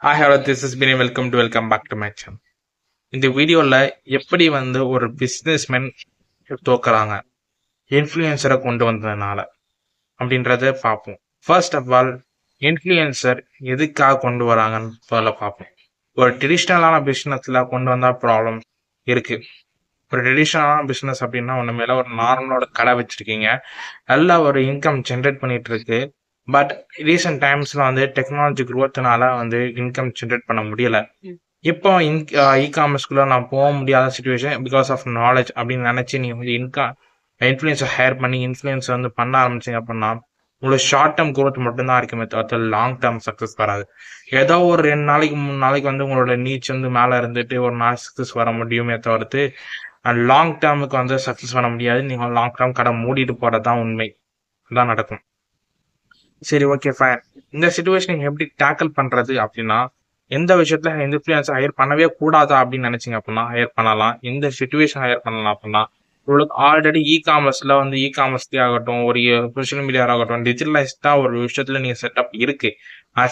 Hi, hello, this is Bini. Welcome back to my channel. இந்த வீடியோல எப்படி ஒரு பிசினஸ்மேன் தோக்குறாங்க இன்ஃப்ளூயன்சரை கொண்டு வந்ததுனால அப்படின்றத பார்ப்போம். ஃபர்ஸ்ட் ஆஃப் ஆல், இன்ஃப்ளூயன்சர் எதுக்காக கொண்டு வராங்கன்னு முதல்ல பார்ப்போம். ஒரு ட்ரெடிஷ்னலான பிஸ்னஸ்ல கொண்டு வந்தா ப்ராப்ளம் இருக்கு. ஒரு ட்ரெடிஷ்னலான பிஸ்னஸ் அப்படின்னா ஒன்று ஒரு நார்மலோட கடை வச்சிருக்கீங்க, நல்ல ஒரு இன்கம் ஜென்ரேட் பண்ணிட்டு இருக்கு. பட் ரீசெண்ட் டைம்ஸ்ல டெக்னாலஜி குரோத்னால இன்கம் ஜென்ரேட் பண்ண முடியல. இப்போ இ காமர்ஸ்குள்ள நான் போக முடியாத சுச்சுவேஷன் பிகாஸ் ஆஃப் நாலேஜ் அப்படின்னு நினைச்சு நீங்க இன்ஃப்ளூயன்ஸை ஹையர் பண்ணி இன்ஃப்ளூயன்ஸ் பண்ண ஆரம்பிச்சீங்க அப்படின்னா உங்களுக்கு ஷார்ட் டேர்ம் குரோத் மட்டும்தான் இருக்குமே தவிர்த்து லாங் டேர்ம் சக்ஸஸ் வராது. ஏதோ ஒரு 2 நாளைக்கு 3 நாளைக்கு உங்களோட நீச் மேலே இருந்துட்டு ஒரு நாள் சக்ஸஸ் வர முடியுமே தவிர்த்து லாங் டேர்முக்கு சக்ஸஸ் பண்ண முடியாது. நீங்கள் லாங் டேர்ம் கடை மூடிட்டு போகிறது தான் உண்மை தான் நடக்கும். சரி, ஓகே, ஃபைன். இந்த சுச்சுவேஷனை எப்படி டேக்கிள் பண்றது அப்படின்னா, எந்த விஷயத்துல இன்ஃப்ளூயன்ஸ் ஹையர் பண்ணவே கூடாதா அப்படின்னு நினைச்சீங்க அப்படின்னா ஹையர் பண்ணலாம். இந்த சுச்சுவேஷன் ஹையர் பண்ணலாம் அப்படின்னா உங்களுக்கு ஆல்ரெடி இ காமர்ஸ்லேயே ஆகட்டும், ஒரு சோஷியல் மீடியா ஆகட்டும், டிஜிட்டலைஸ்டா ஒரு விஷயத்துல நீங்க செட்டப் இருக்கு.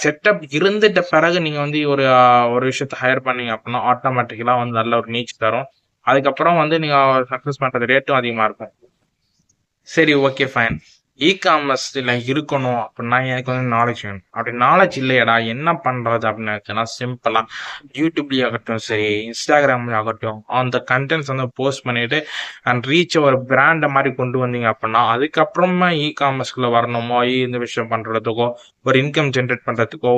செட்டப் இருந்துட்ட பிறகு நீங்க ஒரு விஷயத்த ஹையர் பண்ணீங்க அப்படின்னா ஆட்டோமேட்டிக்கலா நல்ல ஒரு நீச் தரும். அதுக்கப்புறம் நீங்க சக்சஸ் பண்றது ரேட்டும் அதிகமா இருக்கும். சரி, ஓகே, ஃபைன். காமர்ஸ்ல இருக்கணும் அப்படின்னா எனக்கு நாலேஜ் வேணும். அப்படி நாலேஜ் இல்லையடா என்ன பண்றது அப்படின்னு நினைச்சேன்னா சிம்பிளா யூடியூப்லயே ஆகட்டும், சரி இன்ஸ்டாகிராம்ல ஆகட்டும், அந்த கண்டென்ட்ஸ் போஸ்ட் பண்ணிட்டு அண்ட் ரீச் ஒரு பிராண்டை மாதிரி கொண்டு வந்தீங்க அப்படின்னா அதுக்கப்புறமா காமர்ஸ்குள்ள வரணுமோ இந்த விஷயம் பண்றதுக்கோ ஒரு இன்கம் ஜென்ரேட் பண்றதுக்கோ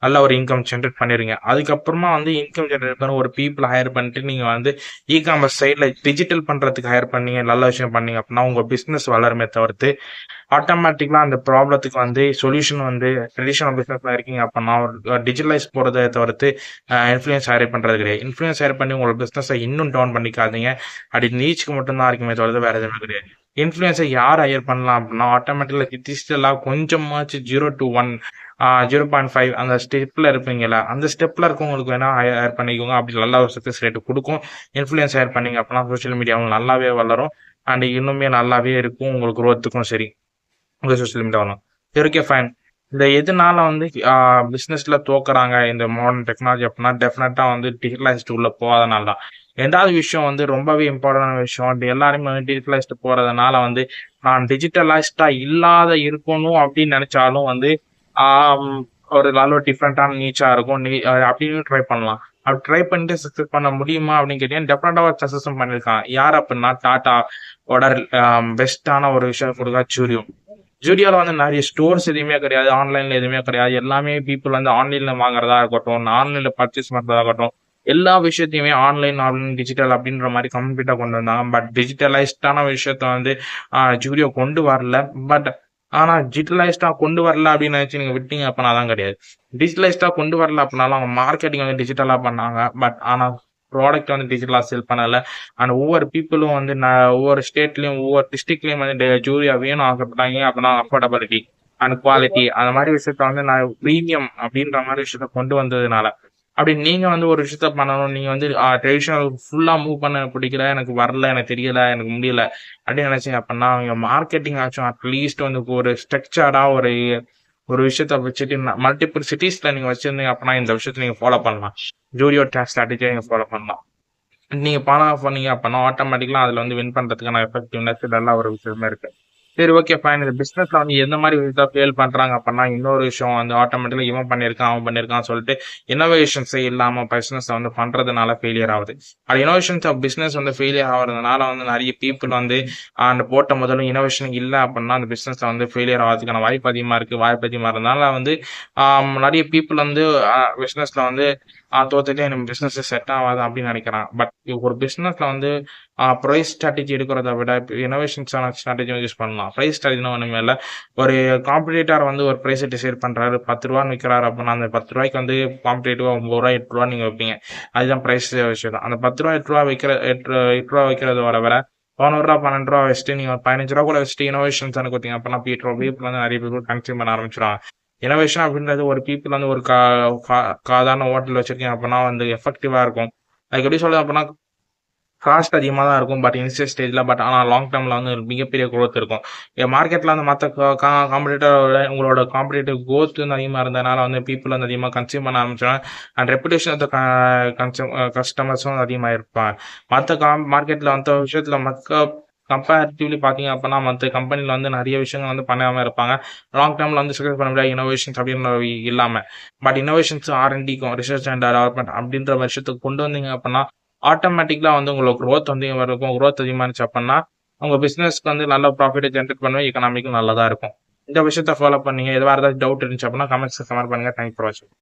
நல்ல ஒரு இன்கம் ஜென்ரேட் பண்ணிருங்க. அதுக்கப்புறமா இன்கம் ஜென்ரேட் பண்ண ஒரு பீப்புள் ஹையர் பண்ணிட்டு நீங்க காமர்ஸ் சைட்ல டிஜிட்டல் பண்றதுக்கு ஹையர் பண்ணீங்க, நல்ல விஷயம் பண்ணீங்க அப்படின்னா உங்க பிசினஸ் வளருமே தவிர்த்து ஆட்டோமேட்டிக்கலா அந்த ப்ராப்ளத்துக்கு சொல்யூஷன் ட்ரெடிஷனல் பிசினஸ்ல இருக்கீங்க அப்படின்னா ஒரு டிஜிட்டலைஸ் போறதை தவிர்த்து இன்ஃப்ளூயன்ஸ் ஹையர் பண்றது கிடையாது. இன்ஃப்ளூயன்ஸ் ஹையர் பண்ணி உங்களோட பிசினஸை இன்னும் டவுன் பண்ணிக்காதீங்க. அப்படி நீச்சுக்கு மட்டும்தான் இருக்குமே தவிர்த்து வேற எதுவுமே கிடையாது. இன்ஃப்ளூயன்ஸை யார் ஹையர் பண்ணலாம் அப்படின்னா ஆட்டோமேட்டிக்கலா டிஜிட்டலா கொஞ்சமாச்சு 0 to 1 0.5 அந்த ஸ்டெப்ல இருப்பீங்களா, அந்த ஸ்டெப்ல இருக்கவங்களுக்கு வேணா ஹையர் பண்ணிக்கோங்க. அப்படி நல்ல ஒரு சக்சஸ் ரேட் கொடுக்கும். இன்ஃப்ளூயன்ஸ் ஹையர் பண்ணீங்க அப்படின்னா சோஷியல் மீடியாவும் நல்லாவே வளரும் அண்ட் இன்னுமே நல்லாவே இருக்கும். உங்களுக்கு growth-க்கும் சரி உங்க சோஷியல் மீடியா வரலாம். சரி, ஓகே, ஃபைன். இந்த எதனால பிசினஸ்ல தோக்குறாங்க இந்த மாடர்ன் டெக்னாலஜி அப்படின்னா டெஃபினட்டா டிஜிட்டலைஸ்டு உள்ள போகாதனால தான். ரெண்டாவது விஷயம் ரொம்பவே இம்பார்ட்டன்டான விஷயம். எல்லாருமே டிஜிட்டலைஸ்டு போறதுனால நான் டிஜிட்டலைஸ்டா இல்லாத இருக்கணும் அப்படின்னு நினைச்சாலும் ஆம், ஒரு நல்ல டிஃப்ரெண்டான நீச்சா இருக்கும். அப்படின்னு ட்ரை பண்ணலாம். அப்படி ட்ரை பண்ணிட்டு சக்சஸ் பண்ண முடியுமா அப்படின்னு கேட்டீங்கன்னா டெஃபினட்டா ஒரு சக்சஸும் பண்ணியிருக்கான். யார் அப்படின்னா டாட்டா ஓட பெஸ்டான ஒரு விஷயம் கொடுக்க ஜூடியோ. ஜூடியோல நிறைய ஸ்டோர்ஸ் எதுவுமே கிடையாது, ஆன்லைன்ல எதுவுமே கிடையாது. எல்லாமே பீப்புள் ஆன்லைன்ல வாங்குறதா இருக்கட்டும், ஆன்லைன்ல பர்ச்சேஸ் பண்றதா இருக்கட்டும், எல்லா விஷயத்தையுமே ஆன்லைன் டிஜிட்டல் அப்படின்ற மாதிரி கம்ப்ளீட்டா கொண்டு வந்தாங்க. பட் டிஜிட்டலைஸ்டான விஷயத்த ஜூடியோ கொண்டு வரல. பட் ஆனா டிஜிட்டலைஸ்டா கொண்டு வரல அப்படின்னு நினைச்சு நீங்க விட்டீங்க அப்படின்னா அதான் கிடையாது. டிஜிட்டலைஸ்டா கொண்டு வரல அப்படின்னாலும் அவங்க மார்க்கெட்டிங் டிஜிட்டலா பண்ணாங்க. பட் ஆனா ப்ராடக்ட் டிஜிட்டலா செல் பண்ணல. அண்ட் ஒவ்வொரு பீப்புளும் ஒவ்வொரு ஸ்டேட்லயும் ஒவ்வொரு டிஸ்ட்ரிக்ட்லயும் ஜூரியா வேணும் ஆசைப்பட்டாங்க அப்படின்னா அஃபோர்டபிலிட்டி அண்ட் குவாலிட்டி அந்த மாதிரி விஷயத்த நான் ப்ரீமியம் அப்படின்ற மாதிரி விஷயத்த கொண்டு வந்ததுனால அப்படி நீங்க ஒரு விஷயத்த பண்ணணும். நீங்க ட்ரெடிஷனல் ஃபுல்லா மூவ் பண்ண எனக்கு பிடிக்கல, எனக்கு வரல, எனக்கு தெரியல, எனக்கு முடியல அப்படின்னு நினைச்சீங்க அப்படின்னா அவங்க மார்க்கெட்டிங் ஆச்சும் அட்லீஸ்ட் ஒரு ஸ்ட்ரக்சர்டா ஒரு ஒரு விஷயத்த வச்சுட்டு மல்டிபிள் சிட்டிஸ்ல நீங்க வச்சிருந்தீங்க அப்படின்னா இந்த விஷயத்த நீங்க ஃபாலோ பண்ணலாம். ஜூரியோ ஸ்ட்ராட்டஜியை நீங்க ஃபாலோ பண்ணலாம். நீங்க ஃபாலோ பண்ணீங்க அப்படின்னா ஆட்டோமேட்டிக்கலா அதுல வின் பண்றதுக்கான எஃபெக்டிவ்னஸ் இதெல்லாம் ஒரு விஷயமே இருக்கு. சரி, ஓகே, ஃபைன். இந்த பிசினஸ்ல எந்த மாதிரி விஷயத்த ஃபெயில் பண்றாங்க அப்படின்னா இன்னொரு விஷயம் ஆட்டோமேட்டிக்கலா இவன் பண்ணியிருக்கான் அவன் பண்ணியிருக்கான்னு சொல்லிட்டு இனோவேஷன்ஸே இல்லாம பிசினஸ் பண்றதுனால ஃபெயிலியர் ஆகுது. அது இனோவேஷன்ஸ் ஆஃப் பிசினஸ் ஃபெயிலியர் ஆகுறதுனால நிறைய பீப்புள் அந்த போட்ட முதல்ல இனோவேஷன் இல்லை அப்படின்னா அந்த பிசினஸ்ல ஃபெயிலியர் ஆகிறதுக்கான வாய்ப்பு அதிகமா இருக்கு. வாய்ப்பு அதிகமா இருந்தனால நிறைய பீப்புள் பிசினஸ்ல தோத்துட்டு எனக்கு பிசினஸ் செட் ஆகாது அப்படின்னு நினைக்கிறான். பட் ஒரு பிசினஸ்ல ப்ரைஸ் ஸ்ட்ராட்டஜி எடுக்கிறத விட இனோவேஷன்ஸான ஸ்ட்ராட்டஜி யூஸ் பண்ணலாம். ப்ரைஸ் ஸ்ட்ராட்டஜினா ஒன்றுமே இல்லை. ஒரு காம்படிட்டர் ஒரு ப்ரைஸை டிசைட் பண்றாரு, 10 ரூபான்னு விற்கிறாரு அப்படின்னா அந்த 10 ரூபாய்க்கு காம்படிட்டிவா 9 ரூபா 8 ரூபா நீங்க வைப்பீங்க. அதுதான் ப்ரைஸ் விஷயம். அந்த 10 ரூபா 8 ரூபா வைக்கிற 8 ரூபா வைக்கிறது வர 11 ரூபா 12 ரூபா வச்சுட்டு நீங்க 15 ரூபா கூட வச்சுட்டு இனோவேஷன்ஸ் கொடுத்தீங்க அப்படின்னா பீப்புள் நிறைய பீப்புள் கன்சியூம் பண்ண ஆரம்பிச்சிடுவாங்க. இனோவேஷன் அப்படின்றது ஒரு பீப்புள் ஒரு சாதாரண ஹோட்டல் வச்சிருக்கீங்க அப்படின்னா எஃபெக்டிவா இருக்கும். அதுக்கு எப்படி சொல்றது அப்படின்னா காஸ்ட் அதிகமா தான் இருக்கும். பட் இனிஷியல் ஸ்டேஜ்ல ஆனா லாங் டர்ம்ல வந்து ஒரு மிகப்பெரிய குரோத் இருக்கும். மார்க்கெட்ல வந்து மத்த காம்படிட்டரோட உங்களோட காம்படிட்டிவ் குரோத் வந்து அதிகமா இருந்ததுனால வந்து பீப்பிள் வந்து அதிகமா கன்சியூம் பண்ண ஆரம்பிச்சாங்க. அண்ட் ரெப்புடேஷன் ஆஃப் த கஸ்டமர்ஸும் அதிகமா இருப்பாங்க. மத்த மார்க்கெட்ல மத்த விஷயத்துல கம்பேரிட்டிவ்லி பார்த்தீங்க அப்படின்னா மத்த கம்பெனில வந்து நெறைய விஷயங்கள் வந்து பண்ணாம இருப்பாங்க. லாங் டர்ம்ல வந்து சக்சஸ் பண்ண முடியாது இன்னோவேஷன்ஸ் அப்படின்னு இல்லாம. பட் இன்னோவேஷன்ஸ் ஆர்&டிக்கும் ரிசர்ச் அண்ட் டெவலப்மெண்ட் அப்படின்ற விஷயத்துக்கு கொண்டு வந்தீங்க அப்படின்னா ஆட்டோமேட்டிக்கலா வந்து உங்களுக்கு குரோத் வந்து இருக்கும். குரோத் அதிகமா இருந்துச்சு அப்படின்னா உங்க பிசினஸ்க்கு வந்து நல்ல ப்ராஃபிட் ஜென்ரேட் பண்ணுவேன். எக்கனாமிக்கும் நல்லதா இருக்கும். இந்த விஷயத்த ஃபாலோ பண்ணீங்க. எதுவா ஏதாவது டவுட் இருந்துச்சு அப்படின்னா கமெண்ட்ஸ்ல கமெண்ட் பண்ணுங்க. தேங்க்ஸ் ஃபார் வாட்சிங்.